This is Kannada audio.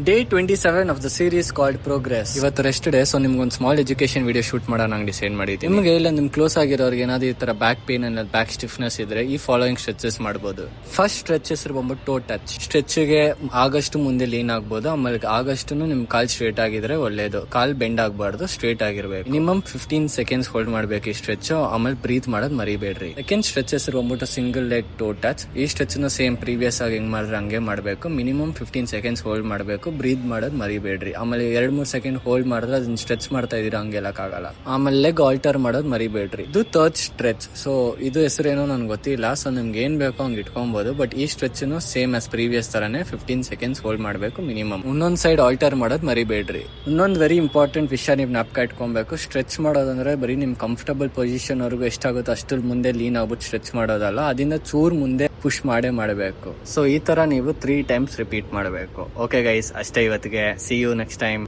Day 27 of the series called progress. ಇವತ್ತು ರೆಸ್ಟ್ ಡೇ, ಸೊ ನಿಮ್ಗೊಂದು ಸ್ಮಾಲ್ ಎಜುಕೇಶನ್ ವಿಡಿಯೋ ಶೂಟ್ ಮಾಡೋಣ ಡಿಸೈಡ್ ಮಾಡಿದ್ವಿ. ನಿಮಗೆ ಇಲ್ಲ ನಿಮ್ ಕ್ಲೋಸ್ ಆಗಿರೋರಿಗೆ ಏನಾದ್ರು ಈ ತರ ಬ್ಯಾಕ್ ಪೇನ್ ಅನ್ನ ಬ್ಯಾಕ್ ಸ್ಟಿಫ್ನೆಸ್ ಇದ್ರೆ ಈ ಫಾಲೋಯಿಂಗ್ ಸ್ಟ್ರೆಚಸ್ ಮಾಡಬಹುದು. ಫಸ್ಟ್ ಸ್ಟ್ರೆಚಸ್ ಬಂದ್ಬಿಟ್ಟು ಟೋ ಟಚ್. ಸ್ಟ್ರೆಚ್ ಗೆ ಆಗಷ್ಟು ಮುಂದೆ ಲೀನ್ ಆಗ್ಬಹುದು, ಆಮೇಲೆ ಆಗಷ್ಟು ನಿಮ್ ಕಾಲ್ ಸ್ಟ್ರೇಟ್ ಆಗಿದ್ರೆ ಒಳ್ಳೇದು. ಕಾಲ್ ಬೆಂಡ್ ಆಗಬಾರ್ದು, ಸ್ಟ್ರೇಟ್ ಆಗಿರ್ಬೇಕು. ಮಿನಿಮಮ್ 15 ಸೆಕೆಂಡ್ಸ್ ಹೋಲ್ಡ್ ಮಾಡ್ಬೇಕು ಈ ಸ್ಟ್ರೆಚ್. ಆಮೇಲೆ ಬ್ರೀತ್ ಮಾಡೋದ್ ಮರಿಬೇಡ್ರಿ. ಸೆಕೆಂಡ್ ಸ್ಟ್ರೆಚಸ್ ಬಂದ್ಬಿಟ್ಟು ಸಿಂಗಲ್ ಲೆಗ್ ಟೋ ಟಚ್. ಈ ಸ್ಟ್ರೆಚ್ ನ ಸೇಮ್ ಪ್ರೀವಿಯಸ್ ಆಗಿ ಹೆಂಗ್ ಮಾಡಿದ್ರೆ ಹಂಗೆ ಮಾಡ್ಬೇಕು. ಮಿನಿಮಮ್ 15 ಸೆಕೆಂಡ್ಸ್ ಹೋಲ್ಡ್ ಮಾಡ್ಬೇಕು. ಬ್ರೀತ್ ಮಾಡೋದ್ ಮರಿಬೇಡ್ರಿ. ಆಮೇಲೆ 2-3 ಸೆಕೆಂಡ್ ಹೋಲ್ಡ್ ಮಾಡಿದ್ರೆ ಅದನ್ನ ಸ್ಟ್ರೆಚ್ ಮಾಡ್ತಾ ಇದೀರ ಹಂಗೆಲ್ಲಕ್ಕಾಗಲ್ಲ. ಆಮೇಲೆ ಲೆಗ್ ಆಲ್ಟರ್ ಮಾಡೋದ್ ಮರಿಬೇಡ್ರಿ. ಇದು ಥರ್ಡ್ ಸ್ಟ್ರೆಚ್. ಸೊ ಇದು ಹೆಸರೇನೋ ನನ್ಗೆ ಗೊತ್ತಿಲ್ಲ. ಸೊ ನಿಮ್ಗೆ ಏನ್ ಬೇಕೋ ಹಂಗೆ ಇಟ್ಕೊಬಹುದು. ಬಟ್ ಈ ಸ್ಟ್ರೆಚ್ ಸೇಮ್ ಆಸ್ ಪ್ರೀವಿಯಸ್ ತರಾನೇ 15 ಸೆಕೆಂಡ್ಸ್ ಹೋಲ್ಡ್ ಮಾಡ್ಬೇಕು ಮಿನಿಮಮ್. ಇನ್ನೊಂದ್ ಸೈಡ್ ಆಲ್ಟರ್ ಮಾಡೋದ್ ಮರಿಬೇಡ್ರಿ. ಇನ್ನೊಂದ್ ವೆರಿ ಇಂಪಾರ್ಟೆಂಟ್ ವಿಷಯ ನೀವು ಜ್ಞಾಪಕ ಇಟ್ಕೊಬೇಕು. ಸ್ಟ್ರೆಚ್ ಮಾಡೋದಂದ್ರೆ ಬರೀ ನಿಮ್ ಕಂಫರ್ಟಬಲ್ ಪೊಸಿಷನ್ ವರೆಗೂ ಎಷ್ಟಾಗುತ್ತೋ ಅಷ್ಟು ಮುಂದೆ ಲೀನ್ ಆಗ್ಬಿಟ್ಟು ಸ್ಟ್ರೆಚ್ ಮಾಡೋದಲ್ಲ, ಅದನ್ನ ಚೂರ್ ಮುಂದೆ ಪುಷ್ ಮಾಡಬೇಕು. ಸೊ ಈ ತರ ನೀವು 3 ಟೈಮ್ಸ್ ರಿಪೀಟ್ ಮಾಡಬೇಕು. ಓಕೆ ಗೈಸ್, ಅಷ್ಟೇ ಇವತ್ತಿಗೆ. See you next time.